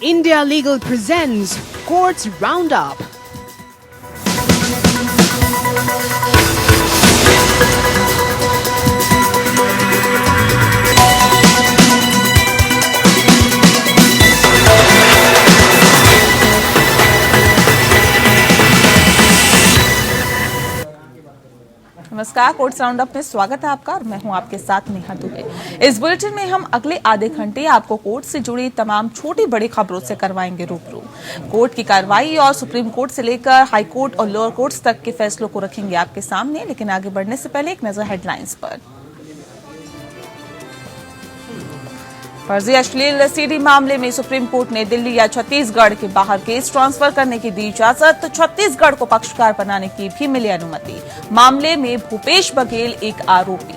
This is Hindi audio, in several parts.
India Legal presents Courts Roundup. नमस्कार, कोर्ट्स राउंडअप में स्वागत है आपका और मैं हूं आपके साथ नेहा दुबे। इस बुलेटिन में हम अगले आधे घंटे आपको कोर्ट से जुड़ी तमाम छोटी बड़ी खबरों से करवाएंगे रूबरू। कोर्ट की कार्रवाई और सुप्रीम कोर्ट से लेकर हाई कोर्ट और लोअर कोर्ट्स तक के फैसलों को रखेंगे आपके सामने, लेकिन आगे बढ़ने से पहले एक नजर हेडलाइंस पर। फर्जी अश्लील सीडी मामले में सुप्रीम कोर्ट ने दिल्ली या छत्तीसगढ़ के बाहर केस ट्रांसफर करने की दी इजाजत, तो छत्तीसगढ़ को पक्षकार बनाने की भी मिली अनुमति। मामले में भूपेश बघेल एक आरोपी।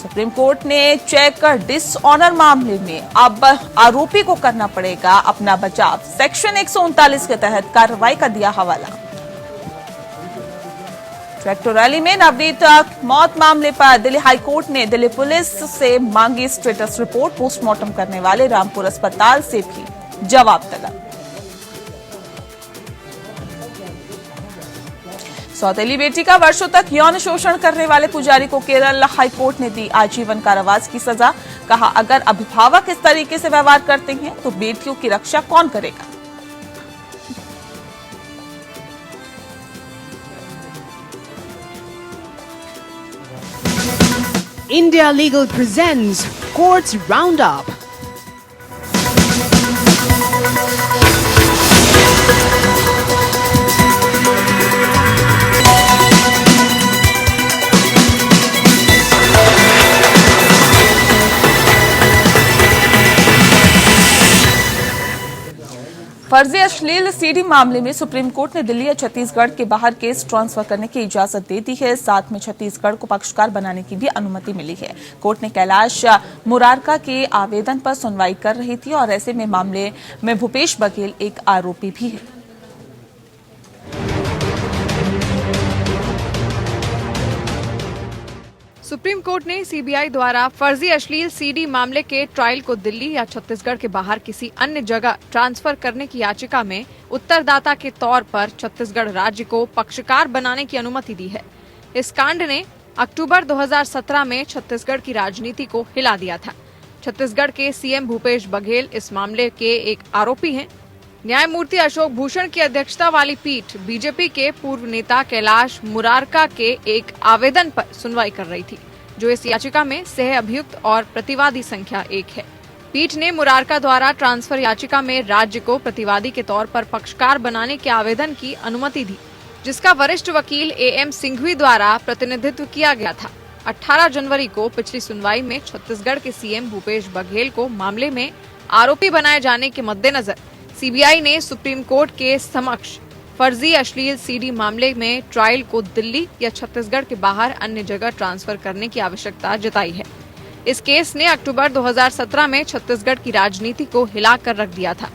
सुप्रीम कोर्ट ने चेक डिसऑनर मामले में अब आरोपी को करना पड़ेगा अपना बचाव। सेक्शन 139 के तहत कार्रवाई का दिया हवाला। ट्रैक्टर रैली में नवनीत मौत मामले पर दिल्ली हाईकोर्ट ने दिल्ली पुलिस से मांगी स्टेटस रिपोर्ट। पोस्टमार्टम करने वाले रामपुर अस्पताल से भी जवाब तलब। सौतेली बेटी का वर्षों तक यौन शोषण करने वाले पुजारी को केरल हाईकोर्ट ने दी आजीवन कारावास की सजा। कहा, अगर अभिभावक इस तरीके से व्यवहार करते हैं तो बेटियों की रक्षा कौन करेगा। India Legal presents Courts Roundup. फर्जी अश्लील सीडी मामले में सुप्रीम कोर्ट ने दिल्ली या छत्तीसगढ़ के बाहर केस ट्रांसफर करने की इजाजत दे दी है। साथ में छत्तीसगढ़ को पक्षकार बनाने की भी अनुमति मिली है। कोर्ट ने कैलाश मुरारका के आवेदन पर सुनवाई कर रही थी और ऐसे में मामले में भूपेश बघेल एक आरोपी भी है। सुप्रीम कोर्ट ने सीबीआई द्वारा फर्जी अश्लील सीडी मामले के ट्रायल को दिल्ली या छत्तीसगढ़ के बाहर किसी अन्य जगह ट्रांसफर करने की याचिका में उत्तरदाता के तौर पर छत्तीसगढ़ राज्य को पक्षकार बनाने की अनुमति दी है। इस कांड ने अक्टूबर 2017 में छत्तीसगढ़ की राजनीति को हिला दिया था। छत्तीसगढ़ के सीएम भूपेश बघेल इस मामले के एक आरोपी हैं। न्यायमूर्ति अशोक भूषण की अध्यक्षता वाली पीठ बीजेपी के पूर्व नेता कैलाश मुरारका के एक आवेदन पर सुनवाई कर रही थी, जो इस याचिका में सह अभियुक्त और प्रतिवादी संख्या 1 है। पीठ ने मुरारका द्वारा ट्रांसफर याचिका में राज्य को प्रतिवादी के तौर पर पक्षकार बनाने के आवेदन की अनुमति दी, जिसका वरिष्ठ वकील AM सिंघवी द्वारा प्रतिनिधित्व किया गया था। 18 जनवरी को पिछली सुनवाई में छत्तीसगढ़ के सीएम भूपेश बघेल को मामले में आरोपी बनाए जाने के मद्देनजर सीबीआई ने सुप्रीम कोर्ट के समक्ष फर्जी अश्लील सीडी मामले में ट्रायल को दिल्ली या छत्तीसगढ़ के बाहर अन्य जगह ट्रांसफर करने की आवश्यकता जताई है। इस केस ने अक्टूबर 2017 में छत्तीसगढ़ की राजनीति को हिलाकर रख दिया था।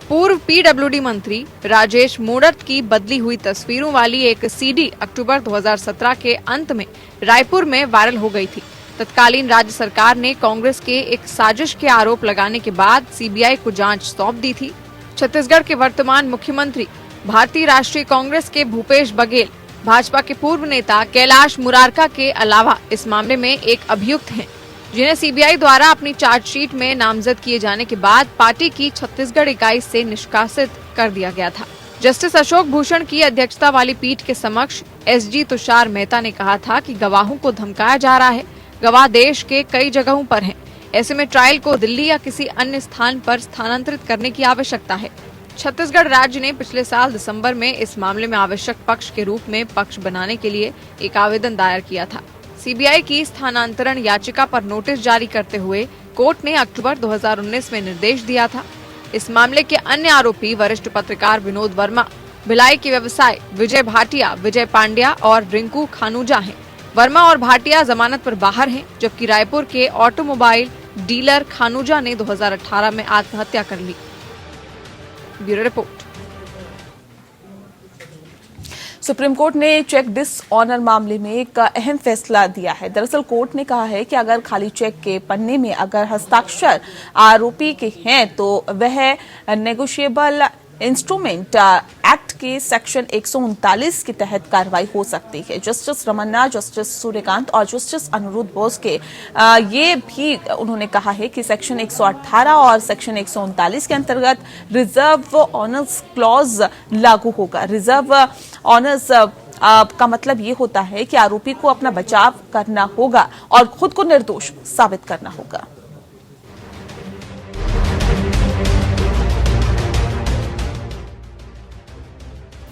पूर्व पीडब्ल्यूडी मंत्री राजेश मोड़त की बदली हुई तस्वीरों वाली एक सीडी अक्टूबर 2017 के अंत में रायपुर में वायरल हो गई थी। तत्कालीन राज्य सरकार ने कांग्रेस के एक साजिश के आरोप लगाने के बाद सीबीआई को जांच सौंप दी थी। छत्तीसगढ़ के वर्तमान मुख्यमंत्री भारतीय राष्ट्रीय कांग्रेस के भूपेश बघेल भाजपा के पूर्व नेता कैलाश मुरारका के अलावा इस मामले में एक अभियुक्त हैं, जिन्हें सीबीआई द्वारा अपनी चार्जशीट में नामजद किए जाने के बाद पार्टी की छत्तीसगढ़ इकाई से निष्कासित कर दिया गया था। जस्टिस अशोक भूषण की अध्यक्षता वाली पीठ के समक्ष SG तुषार मेहता ने कहा था कि गवाहों को धमकाया जा रहा है। गवाह देश के कई जगहों पर हैं। ऐसे में ट्रायल को दिल्ली या किसी अन्य स्थान पर स्थानांतरित करने की आवश्यकता है। छत्तीसगढ़ राज्य ने पिछले साल दिसंबर में इस मामले में आवश्यक पक्ष के रूप में पक्ष बनाने के लिए एक आवेदन दायर किया था। सीबीआई की स्थानांतरण याचिका पर नोटिस जारी करते हुए कोर्ट ने अक्टूबर 2019 में निर्देश दिया था। इस मामले के अन्य आरोपी वरिष्ठ पत्रकार विनोद वर्मा, भिलाई के व्यवसाय विजय भाटिया, विजय पांड्या और रिंकू खानूजा हैं। वर्मा और भाटिया जमानत पर बाहर हैं, जबकि रायपुर के ऑटोमोबाइल डीलर खानूजा ने 2018 में आत्महत्या कर ली। Bureau report. सुप्रीम कोर्ट ने चेक डिसऑनर मामले में एक अहम फैसला दिया है। दरअसल कोर्ट ने कहा है कि अगर खाली चेक के पन्ने में अगर हस्ताक्षर आरोपी के हैं तो वह नेगोशिएबल इंस्ट्रूमेंट एक्ट के सेक्शन 139 के तहत कार्रवाई हो सकती है। जस्टिस रमन्ना, जस्टिस सूर्यकांत और जस्टिस अनिरुद्ध बोस के ये भी उन्होंने कहा है कि सेक्शन 118 और सेक्शन 139 के अंतर्गत रिजर्व ऑनर्स क्लॉज लागू होगा। रिजर्व ऑनर्स का मतलब ये होता है कि आरोपी को अपना बचाव करना होगा और खुद को निर्दोष साबित करना होगा।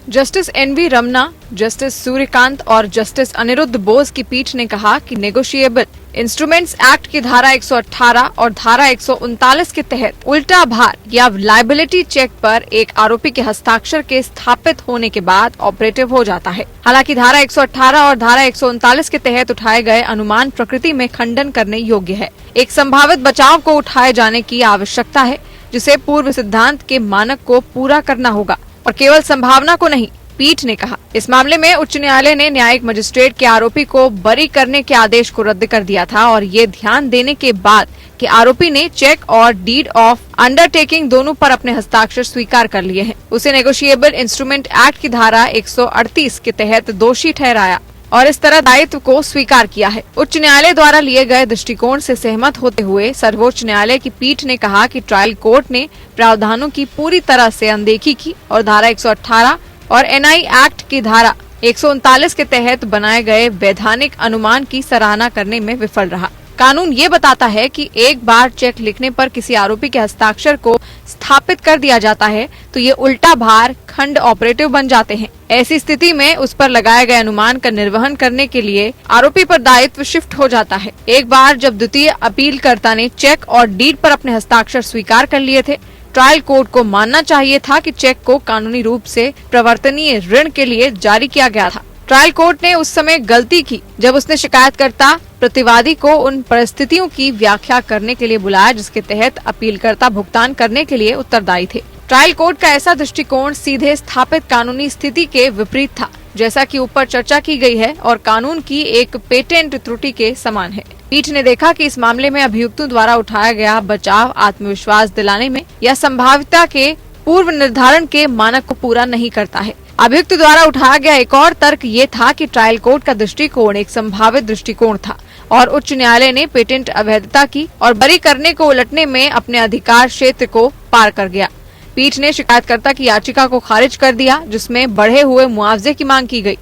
Justice N V Ramana, justice Suryakant और जस्टिस अनिरुद्ध बोस की पीठ ने कहा कि नेगोशिएबल इंस्ट्रूमेंट्स एक्ट की धारा 118 और धारा 139 के तहत उल्टा भार या लायबिलिटी चेक पर एक आरोपी के हस्ताक्षर के स्थापित होने के बाद ऑपरेटिव हो जाता है। हालांकि धारा 118 और धारा 139 के तहत उठाए गए अनुमान प्रकृति में खंडन करने योग्य है। एक संभावित बचाव को उठाए जाने की आवश्यकता है, जिसे पूर्व सिद्धांत के मानक को पूरा करना होगा और केवल संभावना को नहीं, पीठ ने कहा। इस मामले में उच्च न्यायालय ने न्यायिक मजिस्ट्रेट के आरोपी को बरी करने के आदेश को रद्द कर दिया था और ये ध्यान देने के बाद कि आरोपी ने चेक और डीड ऑफ अंडरटेकिंग दोनों पर अपने हस्ताक्षर स्वीकार कर लिए हैं, उसे नेगोशिएबल इंस्ट्रूमेंट एक्ट की धारा 138 के तहत दोषी ठहराया और इस तरह दायित्व को स्वीकार किया है। उच्च न्यायालय द्वारा लिए गए दृष्टिकोण से सहमत होते हुए सर्वोच्च न्यायालय की पीठ ने कहा कि ट्रायल कोर्ट ने प्रावधानों की पूरी तरह से अनदेखी की और धारा 118 और एनआई एक्ट की धारा 139 के तहत बनाए गए वैधानिक अनुमान की सराहना करने में विफल रहा। कानून ये बताता है कि एक बार चेक लिखने पर किसी आरोपी के हस्ताक्षर को स्थापित कर दिया जाता है तो ये उल्टा भार खंड ऑपरेटिव बन जाते हैं। ऐसी स्थिति में उस पर लगाए गए अनुमान का निर्वहन करने के लिए आरोपी पर दायित्व शिफ्ट हो जाता है। एक बार जब द्वितीय अपीलकर्ता ने चेक और डीड पर अपने हस्ताक्षर स्वीकार कर लिए थे, ट्रायल कोर्ट को मानना चाहिए था कि चेक को कानूनी रूप से प्रवर्तनीय ऋण के लिए जारी किया गया था। ट्रायल कोर्ट ने उस समय गलती की जब उसने शिकायतकर्ता प्रतिवादी को उन परिस्थितियों की व्याख्या करने के लिए बुलाया जिसके तहत अपीलकर्ता भुगतान करने के लिए उत्तरदायी थे। ट्रायल कोर्ट का ऐसा दृष्टिकोण सीधे स्थापित कानूनी स्थिति के विपरीत था, जैसा कि ऊपर चर्चा की गई है, और कानून की एक पेटेंट त्रुटि के समान है। पीठ ने देखा कि इस मामले में अभियुक्तों द्वारा उठाया गया बचाव आत्मविश्वास दिलाने में या संभाव्यता के पूर्व निर्धारण के मानक को पूरा नहीं करता है। अभियुक्त द्वारा उठाया गया एक और तर्क ये था कि ट्रायल कोर्ट का दृष्टिकोण एक संभावित दृष्टिकोण था और उच्च न्यायालय ने पेटेंट अवैधता की और बरी करने को उलटने में अपने अधिकार क्षेत्र को पार कर गया। पीठ ने शिकायतकर्ता की याचिका को खारिज कर दिया जिसमें बढ़े हुए मुआवजे की मांग की गई।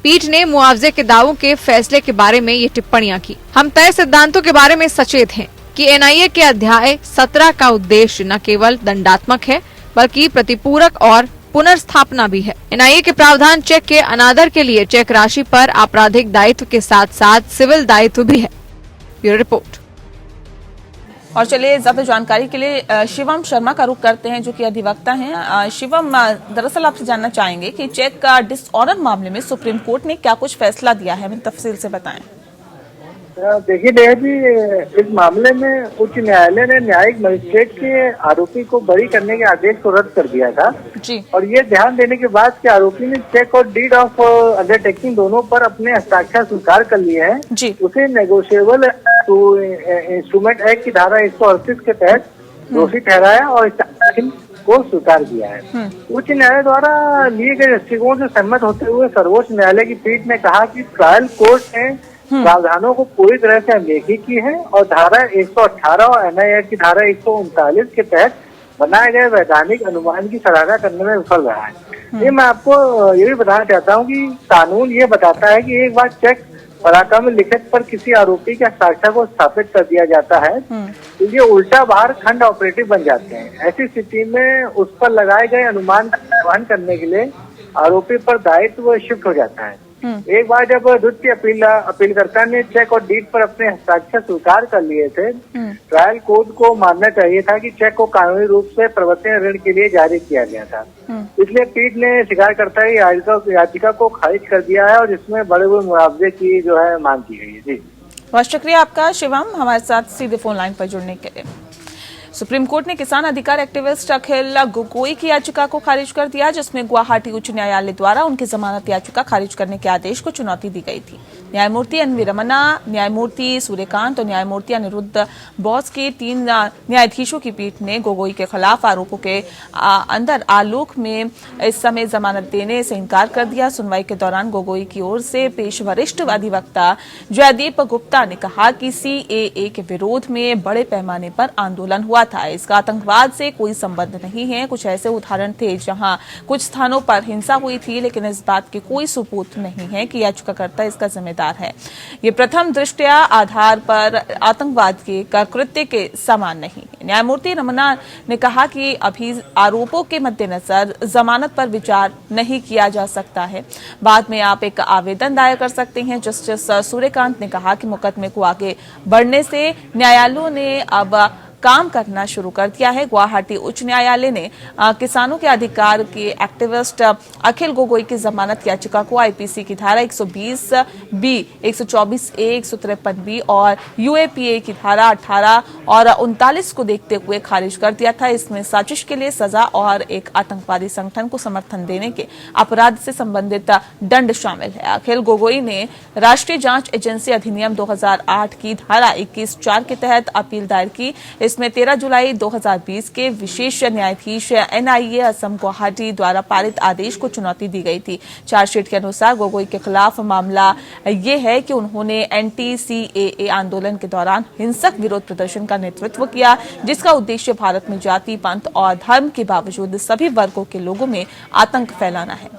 पीठ ने मुआवजे के दावों के फैसले के बारे में ये टिप्पणियां की। हम तय सिद्धांतों के बारे में सचेत हैं कि एनआईए के अध्याय 17 का उद्देश्य न केवल दंडात्मक है बल्कि प्रतिपूरक और पुनर्स्थापना भी है। एनआईए के प्रावधान चेक के अनादर के लिए चेक राशि पर आपराधिक दायित्व के साथ साथ सिविल दायित्व भी है। Bureau report. और चलिए ज्यादा जानकारी के लिए शिवम शर्मा का रुख करते हैं जो कि अधिवक्ता हैं। शिवम, दरअसल आपसे जानना चाहेंगे कि चेक का डिसऑनर मामले में सुप्रीम कोर्ट ने क्या कुछ फैसला दिया है, हमें तफसील से बताएं। देखिए दया जी, इस मामले में उच्च न्यायालय ने न्यायिक मजिस्ट्रेट के आरोपी को बरी करने के आदेश को रद्द कर दिया था जी। और ये ध्यान देने के बाद कि आरोपी ने चेक और डीड ऑफ अंडरटेकिंग दोनों पर अपने हस्ताक्षर स्वीकार कर लिए हैं जी। उसे नेगोशिएबल इंस्ट्रूमेंट एक्ट की धारा 138 के तहत दोषी ठहराया और को स्वीकार किया है। उच्च न्यायालय द्वारा लिए गए दृष्टिकोण से सहमत होते हुए सर्वोच्च न्यायालय की पीठ ने कहा कि ट्रायल कोर्ट ने प्रावधानों को पूरी तरह से अनदेखी की है और धारा 118 और एनआई एक्ट की धारा 139 के तहत बनाए गए वैधानिक अनुमान की सराहना करने में विफल रहा है। ये मैं आपको ये भी बताना चाहता हूँ कि कानून ये बताता है कि एक बार चेक पराक्रम लिखित पर किसी आरोपी के हस्ताक्षर को स्थापित कर दिया जाता है तो ये उल्टा भार खंड ऑपरेटिव बन जाते हैं। ऐसी स्थिति में उस पर लगाए गए अनुमान का निर्वहन करने के लिए आरोपी पर दायित्व शिफ्ट हो जाता है। एक बार जब द्वितीय अपीलकर्ता ने चेक और डीड पर अपने हस्ताक्षर स्वीकार कर लिए थे, ट्रायल कोर्ट को मानना चाहिए था कि चेक को कानूनी रूप से प्रवर्तनीय ऋण के लिए जारी किया गया था। इसलिए पीठ ने शिकायतकर्ता की याचिका को खारिज कर दिया है और जिसमें बड़े हुए मुआवजे की जो है मांग की गई है। जी, बहुत शुक्रिया आपका शिवम, हमारे साथ सीधे फोन लाइन पर जुड़ने के लिए। सुप्रीम कोर्ट ने किसान अधिकार एक्टिविस्ट अखिल गोगोई की याचिका को खारिज कर दिया, जिसमें गुवाहाटी उच्च न्यायालय द्वारा उनकी जमानत याचिका खारिज करने के आदेश को चुनौती दी गई थी। न्यायमूर्ति एन.वी. रमन्ना, न्यायमूर्ति सूर्यकांत और न्यायमूर्ति अनिरुद्ध बोस के 3 न्यायाधीशों की पीठ ने गोगोई के खिलाफ आरोपों के अंदर आलोक में इस समय जमानत देने से इनकार कर दिया। सुनवाई के दौरान गोगोई की ओर से पेश वरिष्ठ अधिवक्ता जयदीप गुप्ता ने कहा कि सीएए के विरोध में बड़े पैमाने पर आंदोलन हुआ था, इसका आतंकवाद से कोई संबंध नहीं है। कुछ ऐसे उदाहरण थे जहां कुछ स्थानों पर हिंसा हुई थी, लेकिन इस बात के कोई सबूत नहीं है कि याचिकाकर्ता इसका जिम्मेदार है। ये प्रथम दृष्टया आधार पर आतंकवाद के कृत्य के समान नहीं है। न्यायमूर्ति रमन्ना ने कहा कि अभी आरोपों के मद्देनजर जमानत पर विचार नहीं किया जा सकता है, बाद में आप एक आवेदन दायर कर सकते हैं। जस्टिस सूर्यकांत ने कहा कि मुकदमे को आगे बढ़ने से न्यायालयों ने अब काम करना शुरू कर दिया है। गुवाहाटी उच्च न्यायालय ने किसानों के अधिकार के एक्टिविस्ट अखिल गोगोई की जमानत याचिका को आईपीसी की धारा 120 बी, 124 ए, 153 बी और यूएपीए की धारा 18 और 39 को देखते हुए खारिज कर दिया था। इसमें साजिश के लिए सजा और एक आतंकवादी संगठन को समर्थन देने के अपराध से संबंधित दंड शामिल है। अखिल गोगोई ने राष्ट्रीय जांच एजेंसी अधिनियम 2008 की धारा 21(4) के तहत अपील दायर की। इसमें 13 जुलाई 2020 के विशेष न्यायाधीश एनआईए असम गुवाहाटी द्वारा पारित आदेश को चुनौती दी गई थी। चार्जशीट के अनुसार गोगोई के खिलाफ मामला ये है कि उन्होंने एंटी-सीएए आंदोलन के दौरान हिंसक विरोध प्रदर्शन का नेतृत्व किया, जिसका उद्देश्य भारत में जाति, पंथ और धर्म के बावजूद सभी वर्गों के लोगों में आतंक फैलाना है।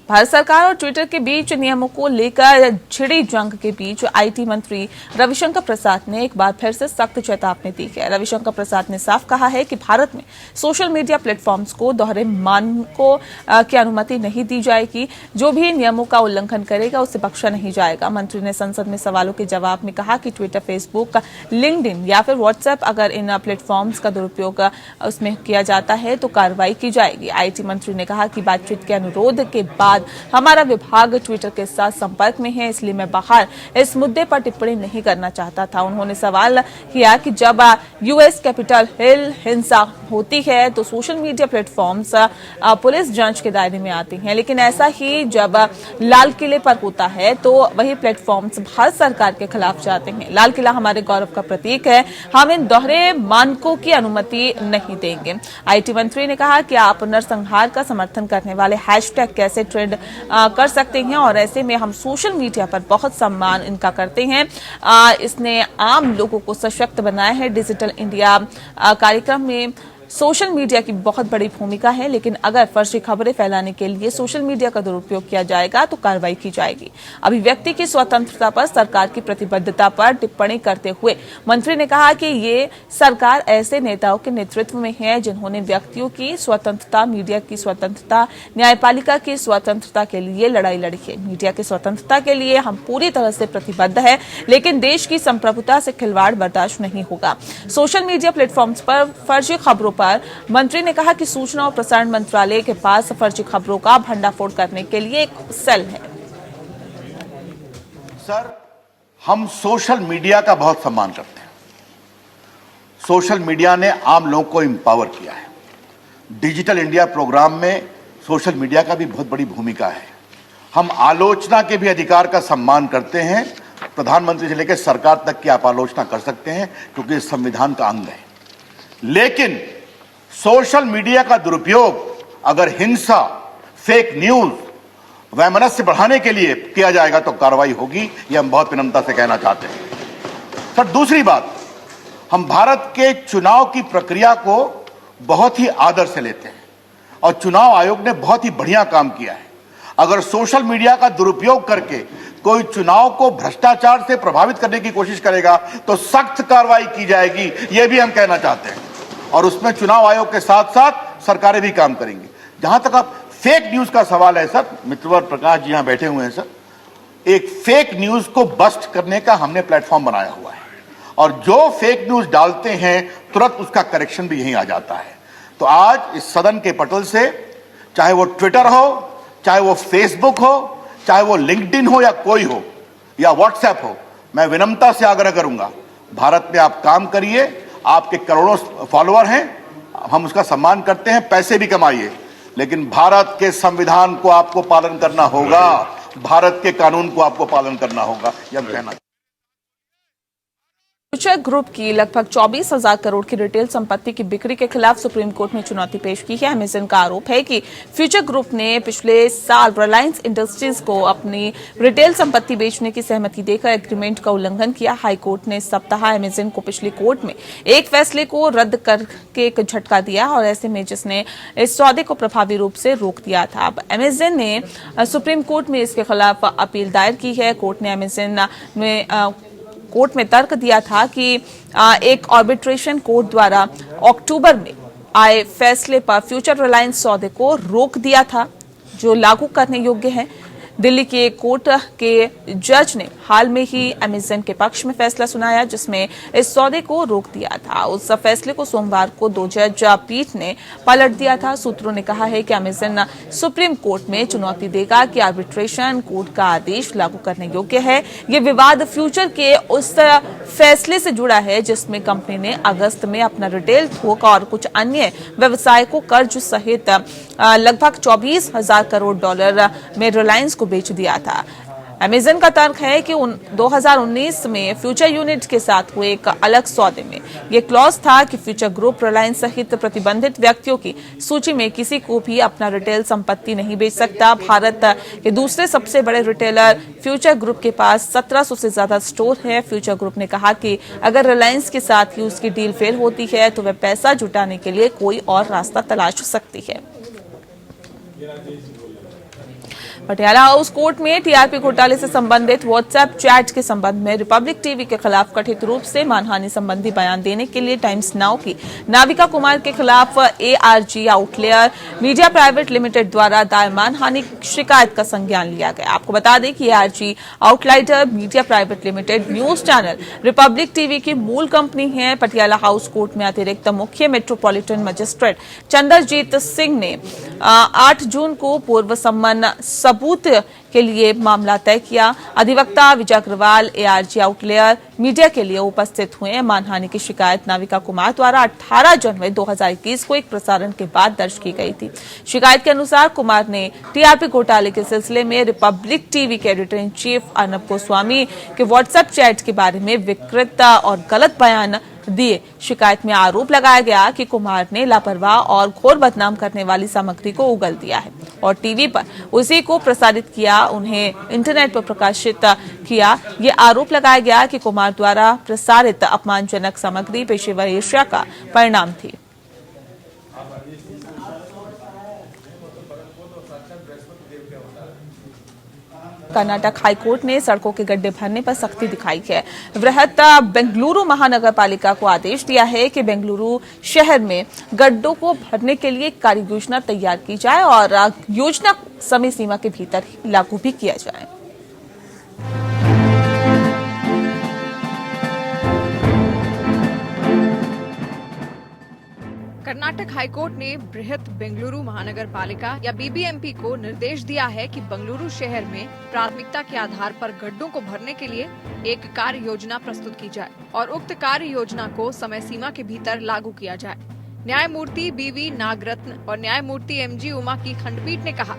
भारत सरकार और ट्विटर के बीच नियमों को लेकर छिड़ी जंग के बीच आईटी मंत्री रविशंकर प्रसाद ने एक बार फिर से सख्त चेतावनी दी है। रविशंकर प्रसाद ने साफ कहा है कि भारत में सोशल मीडिया प्लेटफॉर्म्स को दोहरे मानकों की अनुमति नहीं दी जाएगी। जो भी नियमों का उल्लंघन करेगा उसे बख्शा नहीं जाएगा। मंत्री ने संसद में सवालों के जवाब में कहा कि ट्विटर, फेसबुक, लिंक्डइन या फिर व्हाट्सएप अगर इन प्लेटफॉर्म्स का दुरुपयोग उसमें किया जाता है तो कार्रवाई की जाएगी। आईटी मंत्री ने कहा कि बातचीत के अनुरोध के बाद हमारा विभाग ट्विटर के साथ संपर्क में है, इसलिए मैं बाहर इस मुद्दे पर टिप्पणी नहीं करना चाहता था। उन्होंने सवाल किया कि जब यूएस कैपिटल हिल हिंसा होती है तो सोशल मीडिया प्लेटफॉर्म्स पुलिस जांच के दायरे में आते हैं, लेकिन ऐसा ही जब लाल किले पर होता है तो वही प्लेटफॉर्म्स भारत सरकार के खिलाफ जाते हैं। लाल किला हमारे गौरव का प्रतीक है, हम इन दोहरे मानकों की अनुमति नहीं देंगे। आईटी मंत्री ने कहा कि आप नरसंहार का समर्थन करने वाले हैशटैग कैसे ट्रेंड कर सकते हैं और ऐसे में हम सोशल मीडिया पर बहुत सम्मान इनका करते हैं। इसने आम लोगों को सशक्त बनाया है। डिजिटल इंडिया कार्यक्रम में सोशल मीडिया की बहुत बड़ी भूमिका है, लेकिन अगर फर्जी खबरें फैलाने के लिए सोशल मीडिया का दुरुपयोग किया जाएगा तो कार्रवाई की जाएगी। अभिव्यक्ति की स्वतंत्रता पर सरकार की प्रतिबद्धता पर टिप्पणी करते हुए मंत्री ने कहा कि ये सरकार ऐसे नेताओं के नेतृत्व में है जिन्होंने व्यक्तियों की स्वतंत्रता, मीडिया की स्वतंत्रता, न्यायपालिका की स्वतंत्रता के लिए लड़ाई लड़ी है। मीडिया की स्वतंत्रता के लिए हम पूरी तरह से प्रतिबद्ध है, लेकिन देश की संप्रभुता से खिलवाड़ बर्दाश्त नहीं होगा। सोशल मीडिया प्लेटफॉर्म्स पर फर्जी खबरों पर मंत्री ने कहा कि सूचना और प्रसारण मंत्रालय के पास फर्जी खबरों का भंडाफोड़ करने के लिए एक सेल है। सर, हम सोशल मीडिया का बहुत सम्मान करते हैं। सोशल मीडिया ने आम लोगों को एम्पावर किया है। डिजिटल इंडिया प्रोग्राम में सोशल मीडिया का भी बहुत बड़ी भूमिका है। हम आलोचना के भी अधिकार का सम्मान करते हैं। प्रधानमंत्री से लेकर सरकार तक की आप आलोचना कर सकते हैं क्योंकि संविधान का अंग है। लेकिन सोशल मीडिया का दुरुपयोग अगर हिंसा, फेक न्यूज, वैमनस्य बढ़ाने के लिए किया जाएगा तो कार्रवाई होगी, यह हम बहुत विनम्रता से कहना चाहते हैं। सर, दूसरी बात, हम भारत के चुनाव की प्रक्रिया को बहुत ही आदर से लेते हैं और चुनाव आयोग ने बहुत ही बढ़िया काम किया है। अगर सोशल मीडिया का दुरुपयोग करके कोई चुनाव को भ्रष्टाचार से प्रभावित करने की कोशिश करेगा तो सख्त कार्रवाई की जाएगी, यह भी हम कहना चाहते हैं। और उसमें चुनाव आयोग के साथ साथ सरकारें भी काम करेंगी। जहां तक आप फेक न्यूज का सवाल है सर, मित्रवर प्रकाश जी यहां बैठे हुए हैं सर, एक फेक न्यूज को बस्ट करने का हमने प्लेटफॉर्म बनाया हुआ है और जो फेक न्यूज डालते हैं तुरंत उसका करेक्शन भी यहीं आ जाता है। तो आज इस सदन के पटल से, चाहे वो ट्विटर हो, चाहे वो फेसबुक हो, चाहे वो लिंक्डइन हो या कोई हो, या व्हाट्सएप हो, मैं विनम्रता से आग्रह करूंगा, भारत में आप काम करिए, आपके करोड़ों फॉलोअर हैं, हम उसका सम्मान करते हैं, पैसे भी कमाइए, लेकिन भारत के संविधान को आपको पालन करना होगा, भारत के कानून को आपको पालन करना होगा, यह कहना। फ्यूचर ग्रुप की लगभग 24,000 करोड़ की रिटेल संपत्ति की बिक्री के खिलाफ सुप्रीम कोर्ट में चुनौती पेश की है। अमेजन का आरोप है कि फ्यूचर ग्रुप ने पिछले साल रिलायंस इंडस्ट्रीज को अपनी रिटेल संपत्ति बेचने की सहमति देकर एग्रीमेंट का उल्लंघन किया। हाई कोर्ट ने इस सप्ताह अमेजन को पिछली कोर्ट में एक फैसले को रद्द करके एक झटका दिया और ऐसे में जिसने इस सौदे को प्रभावी रूप से रोक दिया था। अब अमेजन ने सुप्रीम कोर्ट में इसके खिलाफ अपील दायर की है। कोर्ट ने अमेजन में कोर्ट में तर्क दिया था कि एक आर्बिट्रेशन कोर्ट द्वारा अक्टूबर में आए फैसले पर फ्यूचर रिलायंस सौदे को रोक दिया था, जो लागू करने योग्य है। दिल्ली के कोर्ट के जज ने हाल में ही अमेजन के पक्ष में फैसला सुनाया, जिसमें इस सौदे को रोक दिया था। उस फैसले को सोमवार को 2 जज पीठ ने पलट दिया था। सूत्रों ने कहा है कि अमेजन सुप्रीम कोर्ट में चुनौती देगा कि आर्बिट्रेशन कोर्ट का आदेश लागू करने योग्य है। ये विवाद फ्यूचर के उस फैसले से जुड़ा है जिसमें कंपनी ने अगस्त में अपना रिटेल थोक और कुछ अन्य व्यवसाय को कर्ज सहित लगभग 24,000 करोड़ डॉलर में रिलायंस को बेच दिया था। अमेजन का तर्क है कि 2019 में फ्यूचर यूनिट के साथ हुए एक अलग सौदे में यह क्लॉज था कि फ्यूचर ग्रुप रिलायंस सहित प्रतिबंधित व्यक्तियों की सूची में किसी को भी अपना रिटेल संपत्ति नहीं बेच सकता। भारत के दूसरे सबसे बड़े रिटेलर फ्यूचर ग्रुप के पास 1700 से ज्यादा स्टोर है। फ्यूचर ग्रुप ने कहा कि अगर रिलायंस के साथ ही उसकी डील फेल होती है तो वह पैसा जुटाने के लिए कोई और रास्ता तलाश सकती है। पटियाला हाउस कोर्ट में टीआरपी घोटाले से संबंधित व्हाट्सएप चैट के संबंध में रिपब्लिक टीवी के खिलाफ कथित रूप से मानहानि संबंधी बयान देने के लिए टाइम्स नाउ की नाविका कुमार के खिलाफ ARG outlier media private limited द्वारा दायर मानहानि शिकायत का संज्ञान लिया गया। आपको बता दें कि ARG outlier media private limited news channel Republic TV की मूल कंपनी है। पटियाला हाउस कोर्ट में अतिरिक्त मुख्य मेट्रोपॉलिटन मजिस्ट्रेट चंद्रजीत सिंह ने 8 जून को पूर्व सम्मन सबूत के लिए मामला तय किया। अधिवक्ता विजय अग्रवाल एआरजी आउटलेयर मीडिया के लिए उपस्थित हुए। मानहानि की शिकायत नाविका कुमार द्वारा 18 जनवरी 2021 को एक प्रसारण के बाद दर्ज की गई थी। शिकायत के अनुसार कुमार ने टीआरपी घोटाले के सिलसिले में रिपब्लिक टीवी के editor in chief Arnab Goswami के व्हाट्सएप चैट के बारे में विकृत और गलत बयान दिए। शिकायत में आरोप लगाया गया कि कुमार ने लापरवाह और घोर बदनाम करने वाली सामग्री को उगल दिया है और टीवी पर उसी को प्रसारित किया, उन्हें इंटरनेट पर प्रकाशित किया। ये आरोप लगाया गया कि कुमार द्वारा प्रसारित अपमानजनक सामग्री पेशेवर एशिया का परिणाम थी। कर्नाटक हाईकोर्ट ने सड़कों के गड्ढे भरने पर सख्ती दिखाई है। वृहत बेंगलुरु महानगर पालिका को आदेश दिया है कि बेंगलुरु शहर में गड्ढों को भरने के लिए कार्य योजना तैयार की जाए और योजना समय सीमा के भीतर ही लागू भी किया जाए। कर्नाटक हाईकोर्ट ने बृहत बेंगलुरु महानगर पालिका या बीबीएमपी को निर्देश दिया है कि बेंगलुरु शहर में प्राथमिकता के आधार पर गड्ढों को भरने के लिए एक कार्य योजना प्रस्तुत की जाए और उक्त कार्य योजना को समय सीमा के भीतर लागू किया जाए। न्यायमूर्ति बीवी नागरत्न और न्यायमूर्ति एमजी उमा की खंडपीठ ने कहा,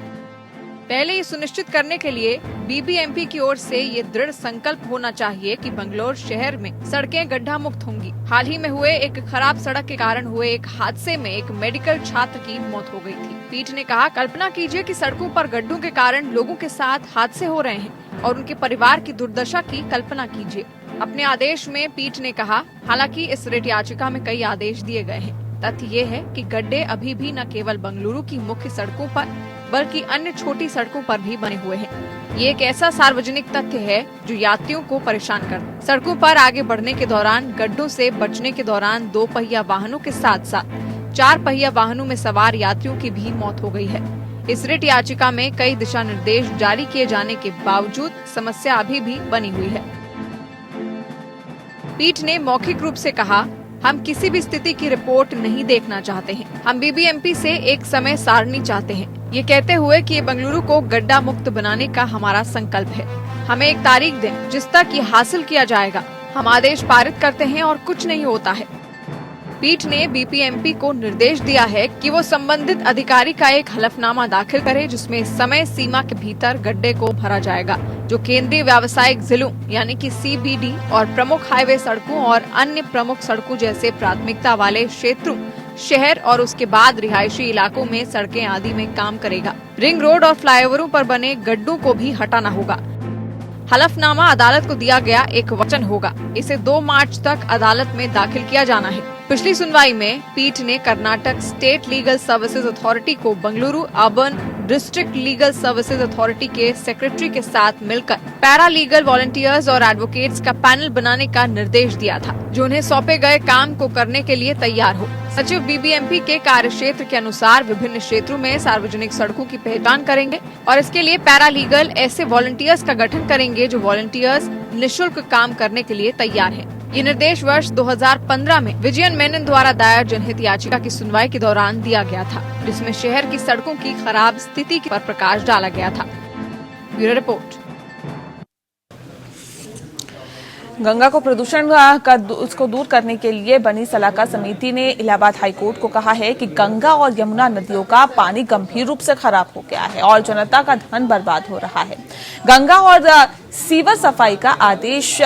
पहले ये सुनिश्चित करने के लिए बीबीएमपी की ओर से ये दृढ़ संकल्प होना चाहिए कि बंगलौर शहर में सड़कें गड्ढा मुक्त होंगी। हाल ही में हुए एक खराब सड़क के कारण हुए एक हादसे में एक मेडिकल छात्र की मौत हो गई थी। पीठ ने कहा, कल्पना कीजिए कि सड़कों पर गड्ढों के कारण लोगों के साथ हादसे हो रहे हैं और उनके परिवार की दुर्दशा की कल्पना कीजिए। अपने आदेश में पीठ ने कहा, हालांकि इस रिट याचिका में कई आदेश दिए गए हैं। तथ्य ये है कि गड्ढे अभी भी न केवल बेंगलुरु की मुख्य सड़कों पर बल्कि अन्य छोटी सड़कों पर भी बने हुए हैं। ये एक ऐसा सार्वजनिक तथ्य है जो यात्रियों को परेशान कर सड़कों पर आगे बढ़ने के दौरान गड्ढों से बचने के दौरान 2 पहिया वाहनों के साथ साथ 4 पहिया वाहनों में सवार यात्रियों की भी मौत हो गई है। इस रिट याचिका में कई दिशा निर्देश जारी किए जाने के बावजूद समस्या अभी भी बनी हुई है। पीठ ने मौखिक रूप से कहा, हम किसी भी स्थिति की रिपोर्ट नहीं देखना चाहते हैं। हम बीबीएमपी से एक समय सारणी चाहते हैं, ये कहते हुए कि ये बेंगलुरु को गड्ढा मुक्त बनाने का हमारा संकल्प है। हमें एक तारीख दें जिस तक ये हासिल किया जाएगा। हम आदेश पारित करते हैं और कुछ नहीं होता है। पीठ ने बीपीएमपी को निर्देश दिया है कि वो संबंधित अधिकारी का एक हलफनामा दाखिल करे जिसमें समय सीमा के भीतर गड्ढे को भरा जाएगा, जो केंद्रीय व्यावसायिक जिलों यानी कि सीबीडी और प्रमुख हाईवे सड़कों और अन्य प्रमुख सड़कों जैसे प्राथमिकता वाले क्षेत्रों, शहर और उसके बाद रिहायशी इलाकों में सड़कें आदि में काम करेगा। रिंग रोड और फ्लाईओवरों पर बने गड्ढों को भी हटाना होगा। हलफनामा अदालत को दिया गया एक वचन होगा। इसे 2 मार्च तक अदालत में दाखिल किया जाना है। पिछली सुनवाई में पीठ ने Karnataka state legal services authority को Bengaluru urban district legal services authority के सेक्रेटरी के साथ मिलकर पैरा लीगल वॉलंटियर्स और एडवोकेट्स का पैनल बनाने का निर्देश दिया था, जो उन्हें सौंपे गए काम को करने के लिए तैयार हो। सचिव बीबीएमपी के कार्य क्षेत्र के अनुसार विभिन्न क्षेत्रों में सार्वजनिक सड़कों की पहचान करेंगे और इसके लिए पैरा लीगल ऐसे वॉलंटियर्स का गठन करेंगे जो वॉलंटियर्स निःशुल्क काम करने के लिए तैयार हैं। ये निर्देश वर्ष 2015 में विजयन मेनन द्वारा दायर जनहित याचिका की सुनवाई के दौरान दिया गया था, जिसमें शहर की सड़कों की खराब स्थिति पर प्रकाश डाला गया था। Bureau report. गंगा को प्रदूषण उसको दूर करने के लिए बनी सलाहकार समिति ने इलाहाबाद हाईकोर्ट को कहा है कि गंगा और यमुना नदियों का पानी गंभीर रूप से खराब हो गया है और जनता का धन बर्बाद हो रहा है। गंगा और सीवर सफाई का आदेश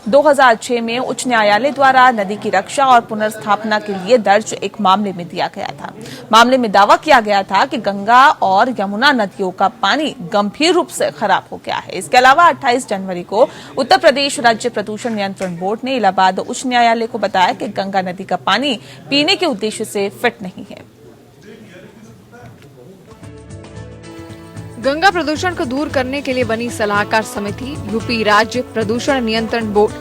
2006 में उच्च न्यायालय द्वारा नदी की रक्षा और पुनर्स्थापना के लिए दर्ज एक मामले में दिया गया था। मामले में दावा किया गया था कि गंगा और यमुना नदियों का पानी गंभीर रूप से खराब हो गया है। इसके अलावा 28 जनवरी को उत्तर प्रदेश राज्य प्रदूषण नियंत्रण बोर्ड ने इलाहाबाद उच्च न्यायालय को बताया कि गंगा नदी का पानी पीने के उद्देश्य से फिट नहीं है। गंगा प्रदूषण को दूर करने के लिए बनी सलाहकार समिति, यूपी राज्य प्रदूषण नियंत्रण बोर्ड,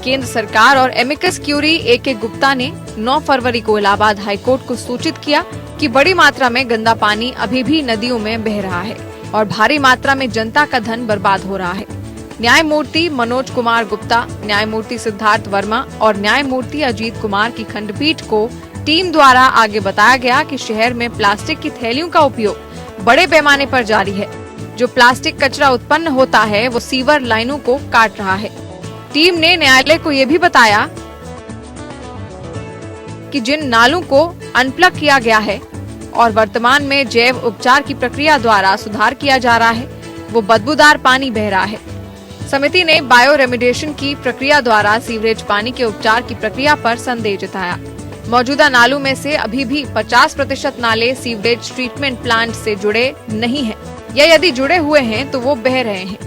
केंद्र सरकार और एमिकस क्यूरी ए.के. गुप्ता ने 9 फरवरी को इलाहाबाद हाईकोर्ट को सूचित किया कि बड़ी मात्रा में गंदा पानी अभी भी नदियों में बह रहा है और भारी मात्रा में जनता का धन बर्बाद हो रहा है। न्यायमूर्ति मनोज कुमार गुप्ता, न्यायमूर्ति सिद्धार्थ वर्मा और न्यायमूर्ति अजीत कुमार की खंडपीठ को टीम द्वारा आगे बताया गया कि शहर में प्लास्टिक की थैलियों का उपयोग बड़े पैमाने पर जारी है। जो प्लास्टिक कचरा उत्पन्न होता है वो सीवर लाइनों को काट रहा है। टीम ने न्यायालय को ये भी बताया कि जिन नालों को अनप्लग किया गया है और वर्तमान में जैव उपचार की प्रक्रिया द्वारा सुधार किया जा रहा है, वो बदबूदार पानी बह रहा है। समिति ने बायो रेमिडिएशन की प्रक्रिया द्वारा सीवरेज पानी के उपचार की प्रक्रिया पर संदेह जताया। मौजूदा नालों में से अभी भी 50% नाले सीवरेज ट्रीटमेंट प्लांट से जुड़े नहीं हैं, या यदि जुड़े हुए हैं तो वो बह रहे हैं।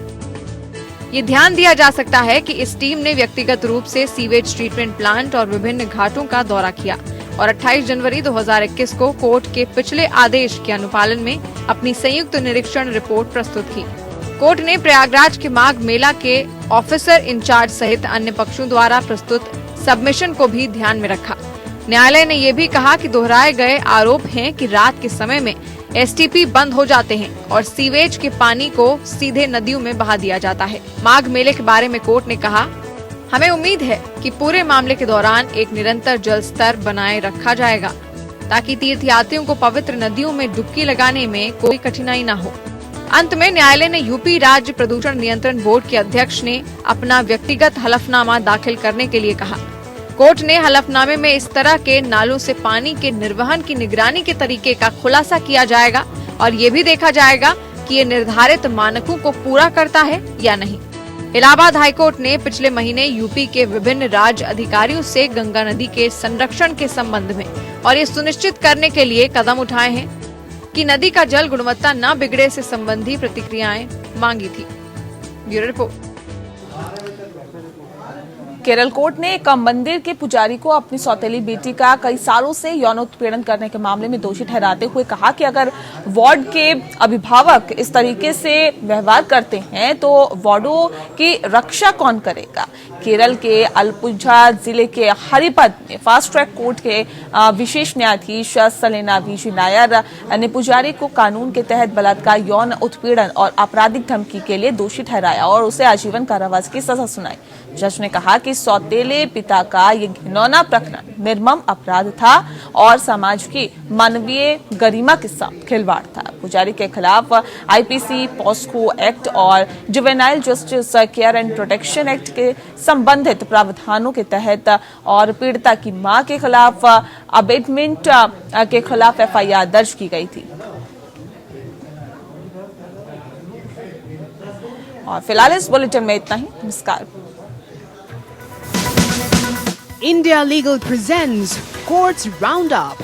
ये ध्यान दिया जा सकता है कि इस टीम ने व्यक्तिगत रूप से सीवेज ट्रीटमेंट प्लांट और विभिन्न घाटों का दौरा किया और 28 जनवरी 2021 को कोर्ट के पिछले आदेश के अनुपालन में अपनी संयुक्त निरीक्षण रिपोर्ट प्रस्तुत की। कोर्ट ने प्रयागराज के माघ मेला के ऑफिसर इंचार्ज सहित अन्य पक्षों द्वारा प्रस्तुत सबमिशन को भी ध्यान में रखा। न्यायालय ने यह भी कहा कि दोहराए गए आरोप हैं कि रात के समय में एसटीपी बंद हो जाते हैं और सीवेज के पानी को सीधे नदियों में बहा दिया जाता है। माघ मेले के बारे में कोर्ट ने कहा, हमें उम्मीद है कि पूरे मामले के दौरान एक निरंतर जल स्तर बनाए रखा जाएगा ताकि तीर्थयात्रियों को पवित्र नदियों में डुबकी लगाने में कोई कठिनाई न हो। अंत में न्यायालय ने यूपी राज्य प्रदूषण नियंत्रण बोर्ड के अध्यक्ष ने अपना व्यक्तिगत हलफनामा दाखिल करने के लिए कहा। कोर्ट ने हलफनामे में इस तरह के नालों से पानी के निर्वहन की निगरानी के तरीके का खुलासा किया जाएगा और ये भी देखा जाएगा कि ये निर्धारित मानकों को पूरा करता है या नहीं। इलाहाबाद हाईकोर्ट ने पिछले महीने यूपी के विभिन्न राज्य अधिकारियों से गंगा नदी के संरक्षण के संबंध में और ये सुनिश्चित करने के लिए कदम उठाए हैं कि नदी का जल गुणवत्ता न बिगड़े से संबंधी प्रतिक्रियाएं मांगी थी। Bureau report. केरल कोर्ट ने एक मंदिर के पुजारी को अपनी सौतेली बेटी का कई सालों से यौन उत्पीड़न करने के मामले में दोषी ठहराते हुए कहा कि अगर वार्ड के अभिभावक इस तरीके से व्यवहार करते हैं तो वार्डों की रक्षा कौन करेगा। केरल के अलपुझा जिले के हरिपद में फास्ट ट्रैक कोर्ट के विशेष न्यायाधीश सलेना वीजी नायर ने पुजारी को कानून के तहत बलात्कार, यौन उत्पीड़न और आपराधिक धमकी के लिए दोषी ठहराया और उसे आजीवन कारावास की सजा सुनाई। जज ने कहा कि कि सौतेले पिता का ये घिनौना प्रकरण निर्मम अपराध था और समाज की मानवीय गरिमा के साथ खिलवाड़ था। पुजारी के खिलाफ आईपीसी, पॉस्को एक्ट और juvenile justice care and protection act के संबंधित प्रावधानों के तहत और पीड़िता की मां के खिलाफ अबेटमेंट के खिलाफ एफआईआर दर्ज की गई थी। और फिलहाल इस बुलेटिन में इतना ही। नमस्कार। India Legal presents Courts Roundup.